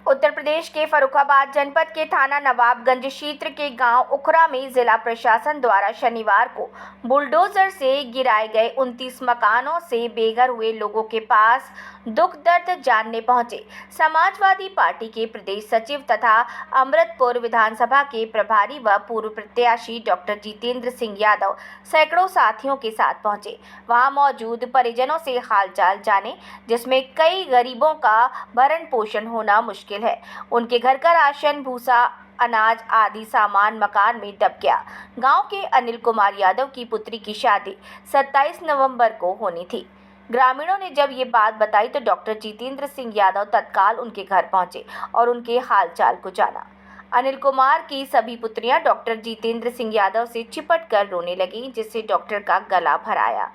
उत्तर प्रदेश के फर्रुखाबाद जनपद के थाना नवाबगंज क्षेत्र के गांव उखरा में जिला प्रशासन द्वारा शनिवार को बुलडोजर से गिराए गए 29 मकानों से बेघर हुए लोगों के पास दुख दर्द जानने पहुंचे। समाजवादी पार्टी के प्रदेश सचिव तथा अमृतपुर विधानसभा के प्रभारी व पूर्व प्रत्याशी डॉक्टर जितेंद्र सिंह यादव सैकड़ों साथियों के साथ पहुंचे। वहां मौजूद परिजनों से हालचाल जाने, जिसमें कई गरीबों का भरण पोषण होना मुश्किल है। उनके घर का राशन, भूसा, अनाज आदि सामान मकान में दब गया। गांव के अनिल कुमार यादव की पुत्री की शादी 27 नवंबर को होनी थी। ग्रामीणों ने जब ये बात बताई तो डॉक्टर जितेंद्र सिंह यादव तत्काल उनके घर पहुंचे और उनके हालचाल को जाना। अनिल कुमार की सभी पुत्रियां डॉक्टर जितेंद्र सिंह यादव से चिपट कर रोने लगीं, जिससे डॉक्टर का गला भर आया।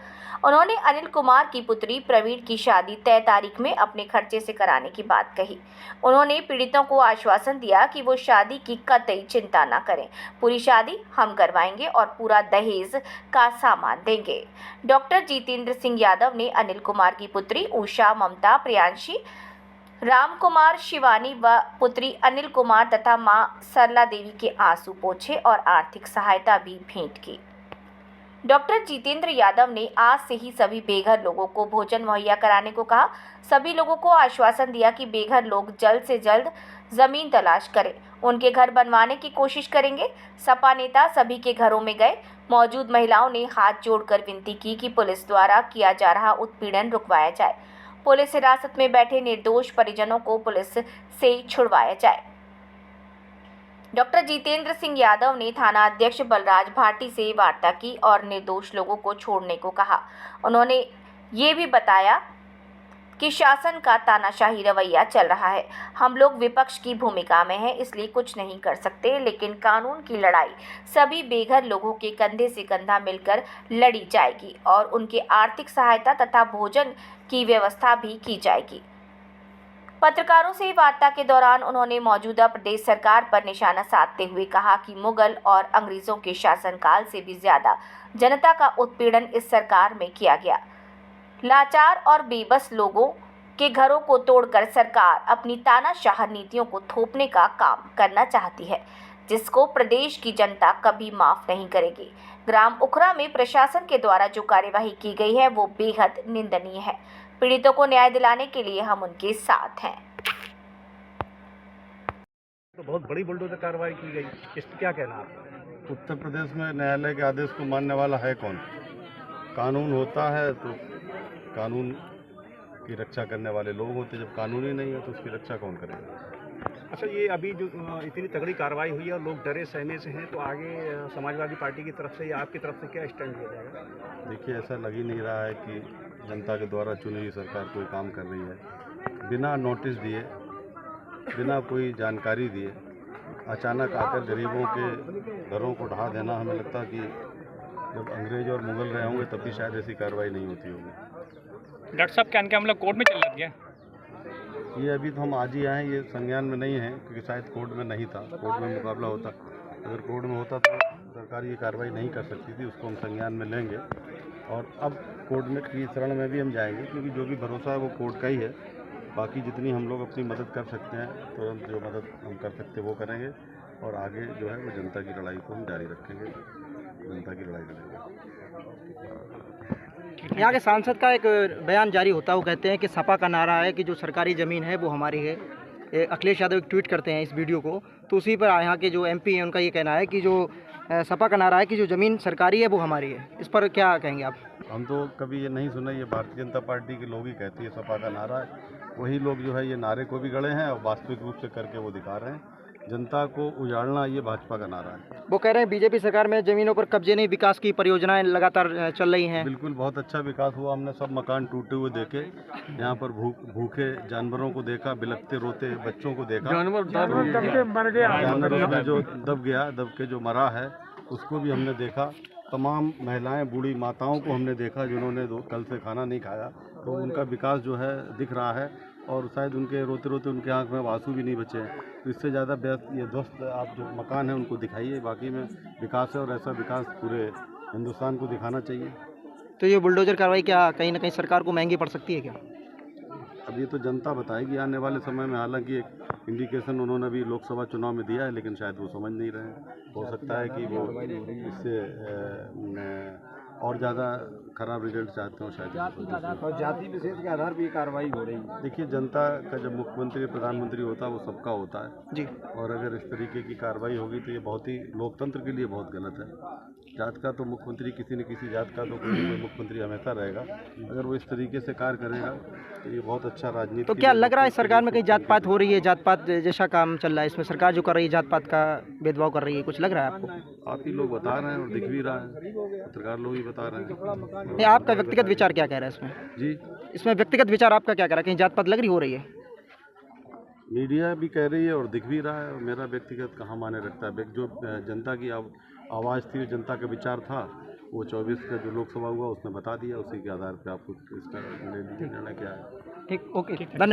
उन्होंने अनिल कुमार की पुत्री प्रवीण की शादी तय तारीख में अपने खर्चे से कराने की बात कही। उन्होंने पीड़ितों को आश्वासन दिया कि वो शादी की कतई चिंता न करें, पूरी शादी हम करवाएंगे और पूरा दहेज का सामान देंगे। डॉक्टर जितेंद्र सिंह यादव ने अनिल कुमार की पुत्री उषा, ममता, प्रियांशी, राम कुमार, शिवानी व पुत्री अनिल कुमार तथा मां सरला देवी के आंसू पोंछे और आर्थिक सहायता भी भेंट की। डॉक्टर जितेंद्र यादव ने आज से ही सभी बेघर लोगों को भोजन मुहैया कराने को कहा। सभी लोगों को आश्वासन दिया कि बेघर लोग जल्द से जल्द जमीन तलाश करें, उनके घर बनवाने की कोशिश करेंगे। सपा नेता सभी के घरों में गए। मौजूद महिलाओं ने हाथ जोड़कर विनती की कि पुलिस द्वारा किया जा रहा उत्पीड़न रुकवाया जाए। पुलिस हिरासत में बैठे निर्दोष परिजनों को पुलिस से छुड़वाया जाए। डॉक्टर जितेंद्र सिंह यादव ने थाना अध्यक्ष बलराज भाटी से वार्ता की और निर्दोष लोगों को छोड़ने को कहा। उन्होंने ये भी बताया कि शासन का तानाशाही रवैया चल रहा है। हम लोग विपक्ष की भूमिका में हैं, इसलिए कुछ नहीं कर सकते, लेकिन कानून की लड़ाई सभी बेघर लोगों के कंधे से कंधा मिलकर लड़ी जाएगी और उनके आर्थिक सहायता तथा भोजन की व्यवस्था भी की जाएगी। पत्रकारों से वार्ता के दौरान उन्होंने मौजूदा प्रदेश सरकार पर निशाना साधते हुए कहा कि मुगल और अंग्रेजों के शासनकाल से भी ज्यादा जनता का उत्पीड़न इस सरकार में किया गया। लाचार और बेबस लोगों के घरों को तोड़कर सरकार अपनी तानाशाह नीतियों को थोपने का काम करना चाहती है, जिसको प्रदेश की जनता कभी माफ नहीं करेगी। ग्राम उखरा में प्रशासन के द्वारा जो कार्यवाही की गई है वो बेहद निंदनीय है। पीड़ितों को न्याय दिलाने के लिए हम उनके साथ हैं। तो बहुत बड़ी बुलडोजर कार्रवाई की गई, इस पर क्या कहना है? उत्तर प्रदेश में न्यायालय के आदेश को मानने वाला है कौन? कानून होता है तो कानून की रक्षा करने वाले लोग होते, जब कानून ही नहीं है तो उसकी रक्षा कौन करेगा? अच्छा, ये अभी जो इतनी तगड़ी कार्रवाई हुई है और लोग डरे सहमे से हैं, तो आगे समाजवादी पार्टी की तरफ से या आपकी तरफ से क्या स्टैंड लिया जाएगा? देखिए, ऐसा लग ही नहीं रहा है कि जनता के द्वारा चुनी हुई सरकार कोई काम कर रही है। बिना नोटिस दिए, बिना कोई जानकारी दिए अचानक आकर गरीबों के घरों को ढहा देना, हमें लगता है कि जब अंग्रेज और मुगल रहे होंगे तब भी शायद ऐसी कार्रवाई नहीं होती होगी। डॉक्टर साहब, क्या इनके हम लोग कोर्ट में चल लग गया? ये अभी तो हम आज ही आए हैं, ये संज्ञान में नहीं है क्योंकि शायद कोर्ट में नहीं था। कोर्ट में मुकाबला होता, अगर कोर्ट में होता तो सरकार ये कार्रवाई नहीं कर सकती थी, उसको हम संज्ञान में लेंगे और अब कोर्ट में की शरण में भी हम जाएंगे, क्योंकि जो भी भरोसा है वो कोर्ट का ही है। बाकी जितनी हम लोग अपनी मदद कर सकते हैं, तुरंत जो मदद हम कर सकते हैं वो करेंगे और आगे जो है वो जनता की लड़ाई को हम जारी रखेंगे, जनता की लड़ाई लड़ेंगे। यहाँ के सांसद का एक बयान जारी होता है, वो कहते हैं कि सपा का नारा है कि जो सरकारी ज़मीन है वो हमारी है। अखिलेश यादव एक ट्वीट करते हैं इस वीडियो को, तो उसी पर यहाँ के जो एमपी हैं उनका ये कहना है कि जो सपा का नारा है कि जो ज़मीन सरकारी है वो हमारी है। इस पर क्या कहेंगे आप? हम तो कभी ये नहीं सुना, ये भारतीय जनता पार्टी के लोग ही कहती है सपा का नारा है। वही लोग जो है ये नारे को भी गढ़े हैं और वास्तविक रूप से करके वो दिखा रहे हैं। जनता को उजाड़ना ये भाजपा का नारा है। वो कह रहे हैं बीजेपी सरकार में ज़मीनों पर कब्जे नहीं, विकास की परियोजनाएं लगातार चल रही हैं। बिल्कुल, बहुत अच्छा विकास हुआ। हमने सब मकान टूटे हुए देखे, यहाँ पर भूखे जानवरों को देखा, बिलखते रोते बच्चों को देखा, जानवर जो दब के जो मरा है उसको भी हमने देखा। तमाम महिलाएं, बूढ़ी माताओं को हमने देखा जिन्होंने कल से खाना नहीं खाया, तो उनका विकास जो है दिख रहा है और शायद उनके रोते रोते उनके आंख में आंसू भी नहीं बचे हैं। तो इससे ज़्यादा ये ध्वस्त आप जो मकान है उनको दिखाइए, बाकी में विकास है और ऐसा विकास पूरे हिंदुस्तान को दिखाना चाहिए। तो ये बुलडोजर कार्रवाई क्या कहीं ना कहीं सरकार को महंगी पड़ सकती है क्या? अब ये तो जनता बताएगी आने वाले समय में। हालांकि एक इंडिकेशन उन्होंने भी लोकसभा चुनाव में दिया है, लेकिन शायद वो समझ नहीं रहे हैं। हो सकता है कि वो इससे और ज़्यादा खराब रिजल्ट चाहते हो शायद। और जाति विशेष के आधार पर कार्रवाई हो रही है। देखिए, जनता का जब मुख्यमंत्री प्रधानमंत्री होता है वो सबका होता है जी। और अगर इस तरीके की कार्रवाई होगी तो ये बहुत ही लोकतंत्र के लिए बहुत गलत है। जात का तो मुख्यमंत्री किसी न किसी जात का तो कोई न कोई मुख्यमंत्री हमेशा रहेगा। अगर वो इस तरीके से कार्य करेगा तो ये बहुत अच्छा राजनीति। तो क्या लग रहा है सरकार में कहीं जात पात हो रही है, जात पात जैसा काम चल रहा है इसमें सरकार जो कर रही है जात पात का भेदभाव कर रही है, कुछ लग रहा है आपको? आप ही लोग बता रहे हैं और दिख भी रहा है, पत्रकार लोग ही बता रहे हैं। नहीं, आपका व्यक्तिगत विचार क्या कह रहा है इसमें? जी, इसमें व्यक्तिगत विचार आपका क्या कह रहा है, कहीं जात पात लग रही हो रही है? मीडिया भी कह रही है और दिख भी रहा है। मेरा व्यक्तिगत कहाँ माने रखता है। जो जनता की आवाज़ थी, जनता का विचार था, वो 24 का जो लोकसभा हुआ उसने बता दिया। उसी के आधार पर आपको इसका निर्णय क्या है। ठीक, ओके, धन्यवाद।